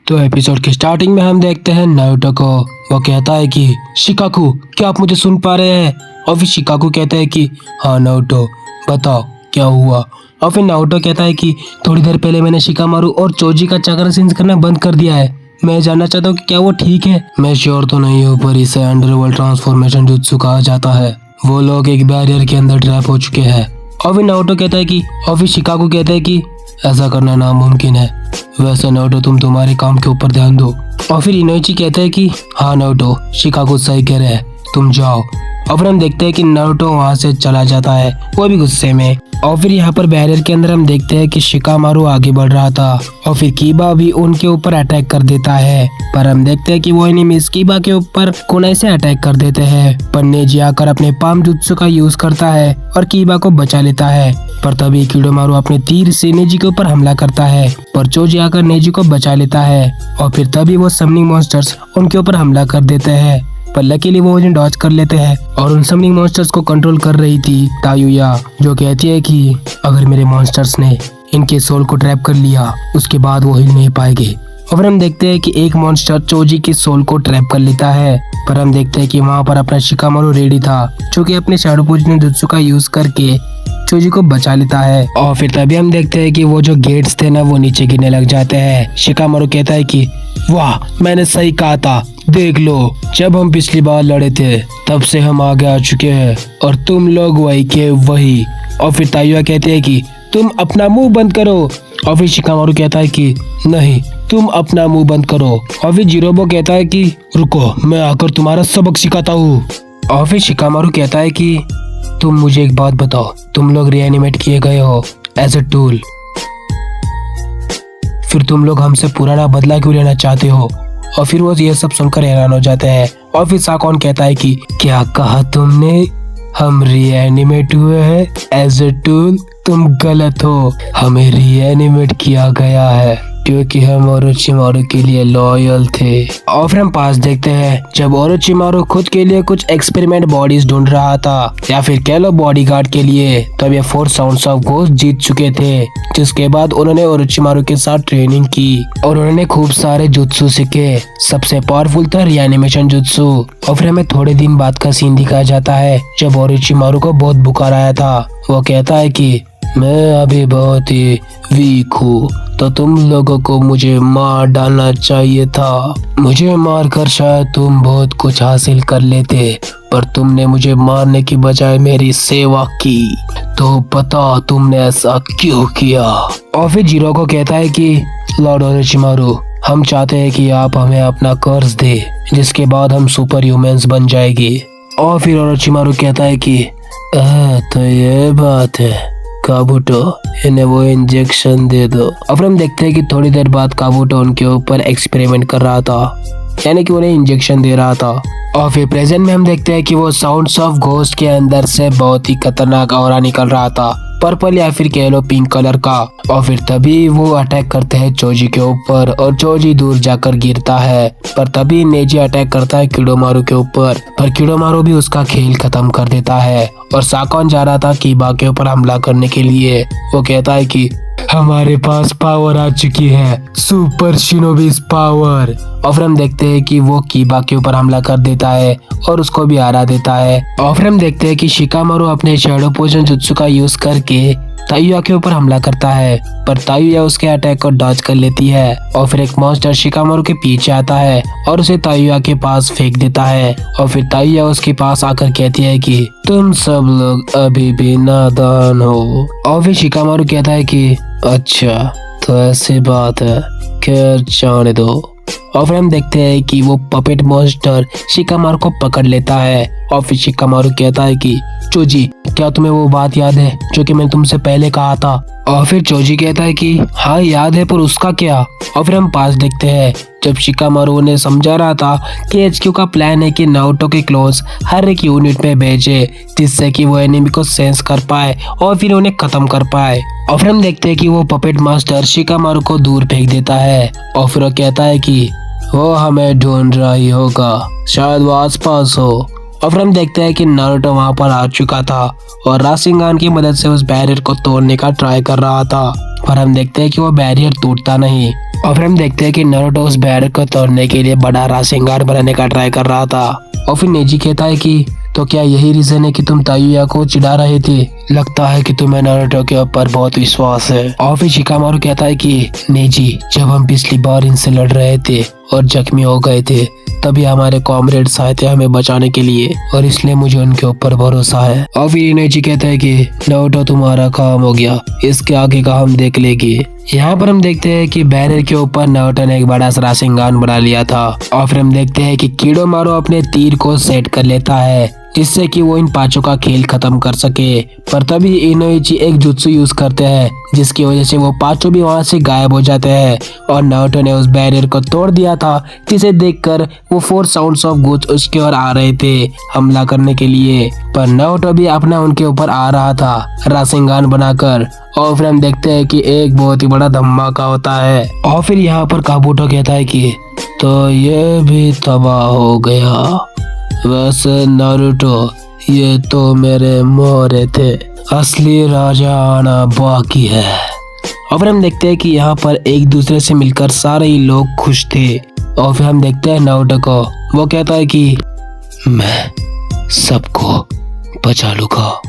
तो एपिसोड के स्टार्टिंग में हम देखते हैं नारुतो को। वो कहता है कि शिकाकू, क्या आप मुझे सुन पा रहे हैं? और फिर शिकाकू कहता है कि हाँ नारुतो, बताओ क्या हुआ। और फिर नारुतो कहता है कि थोड़ी देर पहले मैंने शिकामारू और चोजी का चक्र चेंज करना बंद कर दिया है। मैं जानना चाहता हूँ कि क्या वो ठीक है। मैं श्योर तो नहीं हूँ, पर इसे अंडरवर्ल्ड ट्रांसफॉर्मेशन जुत्सु कहा जाता है। वो लोग एक बैरियर के अंदर ट्रैप हो चुके हैं। और फिर नारुतो कहता है कि और फिर शिकाकू कहता है कि ऐसा करना नामुमकिन है। वैसे नारुतो, तुम तुम्हारे काम के ऊपर ध्यान दो। और फिर इनोइची कहता है कि हाँ नारुतो, शिकाकू सही कह रहे हैं, तुम जाओ। और फिर हम देखते हैं कि नारुतो वहाँ से चला जाता है, वो भी गुस्से में। और फिर यहाँ पर बैरियर के अंदर हम देखते हैं कि शिकामारू आगे बढ़ रहा था और फिर कीबा भी उनके ऊपर अटैक कर देता है। पर हम देखते हैं कि वो एनिमीज कीबा के ऊपर कुनाई से अटैक कर देते हैं। पर नेजी आकर अपने पाम जुत्सु का यूज करता है और कीबा को बचा लेता है। पर तभी किडोमारू अपने तीर से नेजी के ऊपर हमला करता है, पर चोजी आकर नेजी को बचा लेता है। और फिर तभी वो समनिंग मॉन्स्टर्स उनके ऊपर हमला कर देते हैं, पर लकीली वो उन्हें डॉज कर लेते हैं। और उन समनिंग मॉन्स्टर्स को कंट्रोल कर रही थी तायुया, जो कहती है कि अगर मेरे मॉन्स्टर्स ने इनके सोल को ट्रैप कर लिया, उसके बाद वो हिल नहीं पाएंगे। और फिर हम देखते हैं कि एक मॉन्स्टर चोजी की सोल को ट्रैप कर लेता है। पर हम देखते हैं कि वहाँ पर अपना शिकामारू रेडी था, जो कि अपने शैडो पोजिशन जुत्सु का यूज करके चोजी को बचा लेता है। और फिर तभी हम देखते हैं कि वो जो गेट्स थे ना, वो नीचे गिरने लग जाते हैं। शिकामारू कहता है कि वाह, मैंने सही कहा था, देख लो, जब हम पिछली बार लड़े थे तब से हम आगे आ चुके हैं और तुम लोग वही के वही। और फिर तायुया कहती है कि तुम अपना मुंह बंद करो। और फिर शिकामारू कहता है कि नहीं, तुम अपना मुंह बंद करो। और फिर जिरोबो कहता है कि रुको, मैं आकर तुम्हारा सबक सिखाता हूँ। और फिर शिकामारू कहता है कि तुम मुझे एक बात बताओ, तुम लोग रीएनिमेट किए गए हो एज अ टूल, फिर तुम लोग हमसे पुराना बदला क्यों लेना चाहते हो? और फिर वो ये सब सुनकर हैरान हो जाते हैं। और फिर साकोन कहता है कि क्या कहा तुमने? हम रीएनिमेट हुए हैं एज अ टूल? तुम गलत हो, हमें रीएनिमेट किया गया है क्योंकि हम ओरोचिमारू के लिए लॉयल थे। और फिर हम पास देखते हैं जब ओरोचिमारू खुद के लिए कुछ एक्सपेरिमेंट बॉडीज ढूंढ रहा था, या फिर कह लो बॉडीगार्ड के लिए। तब ये 4 साउंड्स ऑफ घोस्ट जीत चुके थे, जिसके बाद उन्होंने ओरोचिमारू के साथ ट्रेनिंग की और उन्होंने खूब सारे जुत्सु सीखे। सबसे पावरफुल था रीएनिमेशन जुत्सु। और फिर हमें थोड़े दिन बाद का सीन दिखाया जाता है जब ओरोचिमारू को बहुत बुखार आया था। वो कहता है कि मैं अभी बहुत ही वीक हूँ, तो तुम लोगों को मुझे मार डालना चाहिए था। मुझे मारकर शायद तुम बहुत कुछ हासिल कर लेते, पर तुमने मुझे मारने की बजाय मेरी सेवा की, तो पता तुमने ऐसा क्यों किया? और फिर जीरो को कहता है कि लॉर्ड ओरोचिमारू, हम चाहते हैं कि आप हमें अपना कर्ज दे, जिसके बाद हम सुपर ह्यूमंस बन जाएंगे। और फिर ओरोचिमारू कहता है कि तो ये बात है काबुटो, इन्हें वो इंजेक्शन दे दो। अब हम देखते हैं कि थोड़ी देर बाद काबुटो उनके ऊपर एक्सपेरिमेंट कर रहा था, यानी कि उन्हें इंजेक्शन दे रहा था। और फिर प्रेजेंट में हम देखते हैं कि वो साउंड्स ऑफ घोस्ट के अंदर से बहुत ही खतरनाक ऑरा निकल रहा था, पर्पल या फिर कह लो पिंक कलर का। और फिर तभी वो अटैक करते हैं चोजी के ऊपर और चोजी दूर जाकर गिरता है। पर तभी नेजी अटैक करता है किडोमारू के ऊपर, पर किडोमारू भी उसका खेल खत्म कर देता है। और साकोन जा रहा था कीबा के ऊपर हमला करने के लिए। वो कहता है कि हमारे पास पावर आ चुकी है, सुपर शिनोबीज पावर। और फिर हम देखते हैं कि वो कीबा के ऊपर हमला कर देता है और उसको भी हरा देता है। और फिर हम देखते हैं कि शिकामारू अपने शैडो पोजिशन जुत्सु का यूज करके तायुया के ऊपर हमला करता है, पर तायुया उसके अटैक को डॉज कर लेती है। और फिर एक मॉन्स्टर शिकामारू के पीछे आता है और उसे तायुया के पास फेंक देता है। और फिर तायुया उसके पास आकर कहती है कि तुम सब लोग अभी भी नादान हो। और फिर शिकामारू कहता है कि अच्छा, तो ऐसी बात है, खैर जाने दो। और फिर हम देखते हैं कि वो पपेट मॉन्स्टर शिकामारू को पकड़ लेता है। और फिर शिकामारू कहता है कि चोजी, क्या तुम्हें वो बात याद है जो कि मैंने तुमसे पहले कहा था? और फिर चोजी कहता है कि हाँ याद है, पर उसका क्या? और फिर हम पास देखते हैं जब शिकामारू ने समझा रहा था कि एचक्यू का प्लान है कि नारुतो के क्लोन्स हर एक यूनिट में भेजे, जिससे कि वो एनिमी को सेंस कर पाए और फिर उन्हें खत्म कर पाए। और फिर हम देखते हैं कि वो पपेट मास्टर शिकामारू को दूर फेंक देता है। और फिर वो कहता है कि वो हमें ढूंढ रहा ही होगा, शायद वो आसपास हो। और फिर हम देखते हैं कि नारुतो वहां पर आ चुका था और राशिंगान की मदद से उस बैरियर को तोड़ने का ट्राई कर रहा था, पर हम देखते हैं कि वो बैरियर टूटता नहीं। और फिर हम देखते हैं कि नारुतो उस बैरियर को तोड़ने के लिए बड़ा राशिंगान बनाने का ट्राई कर रहा था। और फिर नेजी कहता है कि तो क्या यही रीजन है कि तुम तायुया को चिढ़ा रहे थे? लगता है कि तुम्हें नारुतो के ऊपर बहुत विश्वास है। और फिर शिकामारू कहता है कि नेजी, जब हम पिछली बार इनसे लड़ रहे थे और जख्मी हो गए थे तभी हमारे कॉमरेड्स आए थे हमें बचाने के लिए और इसलिए मुझे उनके ऊपर भरोसा है। और फिर नेजी कहता है कि नारुतो तुम्हारा काम हो गया, इसके आगे का हम देख लेंगे। यहाँ पर हम देखते हैं कि बैरियर के ऊपर नारुतो ने एक बड़ा सा राशिंगान बना लिया था। और फिर हम देखते हैं कि किडोमारू अपने तीर को सेट कर लेता है जिससे कि वो इन पांचों का खेल खत्म कर सके। पर तभी इनोइची एक जुत्सु यूज करते हैं जिसकी वजह से वो पांचों भी वहां से गायब हो जाते हैं और नारुतो ने उस बैरियर को तोड़ दिया था, जिसे देखकर वो 4 साउंड्स ऑफ गुच उसके ओर आ रहे थे हमला करने के लिए। पर नारुतो भी अपना उनके ऊपर आ रहा था राशिंगान बनाकर। और फिर हम देखते हैं कि एक बहुत ही बड़ा धमाका होता है। और फिर यहाँ पर काबुटो कहता है कि तो ये भी तबाह हो गया। वैसे नारुतो, ये तो मेरे मोहरे थे, असली राजा आना बाकी है। और फिर हम देखते हैं कि यहाँ पर एक दूसरे से मिलकर सारे ही लोग खुश थे। और फिर हम देखते हैं नारुतो को, वो कहता है कि मैं सबको बचा लूंगा।